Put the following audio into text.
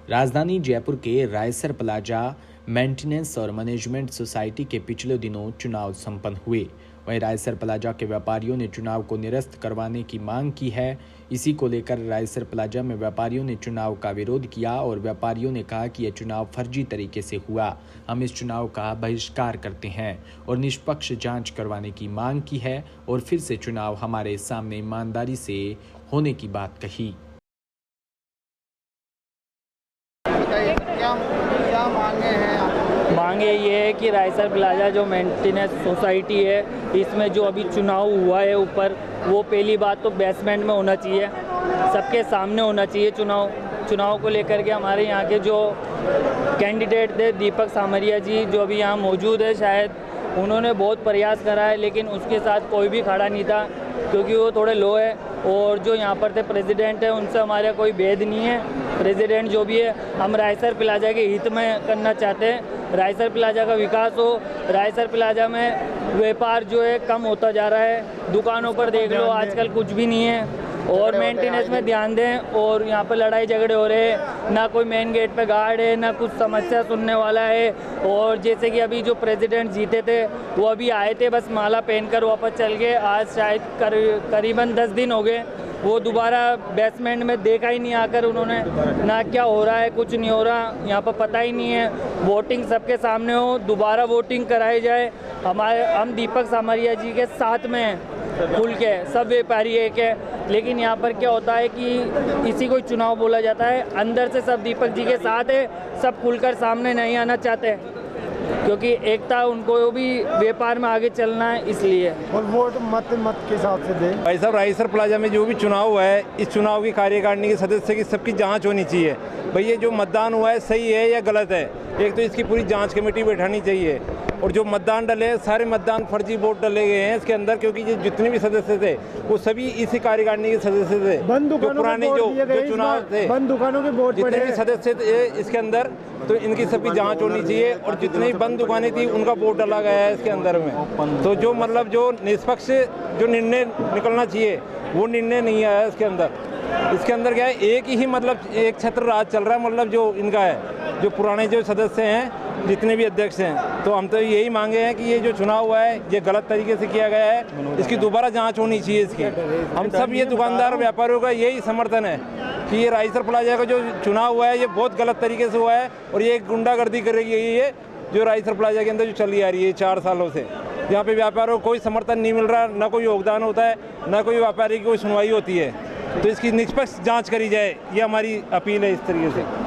राजधानी जयपुर के Raisar plaza maintenance और मैनेजमेंट सोसाइटी के पिछले दिनों चुनाव संपन्न हुए। वहीं रायसर प्लाजा के व्यापारियों ने चुनाव को निरस्त करवाने की मांग की है। इसी को लेकर रायसर प्लाजा में व्यापारियों ने चुनाव का विरोध किया और व्यापारियों ने कहा कि यह चुनाव फर्जी तरीके से हुआ। हम इस चुनाव का बहिष्कार करते हैं और निष्पक्ष जांच करवाने की मांग की है और फिर से चुनाव हमारे सामने ईमानदारी से होने की बात कही। क्या मांगे हैं? मांगे ये है कि रायसर प्लाजा जो मेंटेनेंस सोसाइटी है, इसमें जो अभी चुनाव हुआ है ऊपर, वो पहली बात तो बेसमेंट में होना चाहिए, सबके सामने होना चाहिए। चुनाव को लेकर के हमारे यहाँ के जो कैंडिडेट थे दीपक सामरिया जी, जो अभी यहाँ मौजूद है, शायद उन्होंने बहुत प्रयास करा है, लेकिन उसके साथ कोई भी खड़ा नहीं था क्योंकि वो थोड़े लो है। और जो यहाँ पर थे प्रेसिडेंट है, उनसे हमारा कोई भेद नहीं है। प्रेसिडेंट जो भी है, हम रायसर प्लाजा के हित में करना चाहते हैं, रायसर प्लाजा का विकास हो। रायसर प्लाजा में व्यापार जो है कम होता जा रहा है, दुकानों पर देख लो आजकल कुछ भी नहीं है। और मेंटेनेंस में ध्यान दें। और यहाँ पर लड़ाई झगड़े हो रहे हैं, ना कोई मेन गेट पे गार्ड है, ना कुछ समस्या सुनने वाला है। और जैसे कि अभी जो प्रेसिडेंट जीते थे वो अभी आए थे, बस माला पहनकर वापस चल गए। आज शायद करीबन 10 दिन हो गए, वो दोबारा बेसमेंट में देखा ही नहीं आकर उन्होंने, ना क्या हो रहा है, कुछ नहीं हो रहा, यहाँ पर पता ही नहीं है। वोटिंग सबके सामने हो, दोबारा वोटिंग कराई जाए। हम दीपक सामरिया जी के साथ में हैं, खुल के सब व्यापारी एक है। लेकिन यहाँ पर क्या होता है कि इसी को चुनाव बोला जाता है, अंदर से सब दीपक जी के साथ है, सब खुलकर सामने नहीं आना चाहते क्योंकि एकता उनको भी व्यापार में आगे चलना है, इसलिए। और वोट मत के हिसाब से दें। भाई साहब, रायसर प्लाजा में जो भी चुनाव हुआ है, इस चुनाव की कार्यकारिणी के सदस्य की सबकी जांच होनी चाहिए। भाई ये जो मतदान हुआ है सही है या गलत है, एक तो इसकी पूरी जांच कमेटी बैठानी चाहिए। और जो मतदान डले, सारे मतदान फर्जी वोट डले गए हैं इसके अंदर, क्योंकि ये जितने भी सदस्य थे वो सभी इसी कार्यकारिणी के सदस्य थे। जो पुराने जो चुनाव थे, बंद दुकानों के वोट जितने भी सदस्य थे इसके अंदर, तो इनकी सबकी जांच होनी चाहिए। और जितनी भी बंद दुकानें थी उनका वोट डाला गया है इसके अंदर में। तो जो मतलब जो निष्पक्ष जो निर्णय निकलना चाहिए वो निर्णय नहीं आया इसके अंदर। इसके अंदर क्या है, एक ही मतलब एक छत्र राज चल रहा है, मतलब जो इनका है, जो पुराने जो सदस्य हैं, जितने भी अध्यक्ष हैं। तो हम तो यही मांगे हैं कि ये जो चुनाव हुआ है ये गलत तरीके से किया गया है, इसकी दोबारा जांच होनी चाहिए इसकी। हम सब ये दुकानदार व्यापारियों का यही समर्थन है कि ये रायसर प्लाजा का जो चुनाव हुआ है ये बहुत गलत तरीके से हुआ है। और ये गुंडागर्दी कर रही है ये जो रायसर प्लाजा के अंदर जो चली आ रही है 4 सालों से। यहाँ पे व्यापारियों को कोई समर्थन नहीं मिल रहा, ना कोई योगदान होता है, ना कोई व्यापारी की कोई सुनवाई होती है। तो इसकी निष्पक्ष जांच करी जाए, ये हमारी अपील है इस तरीके से।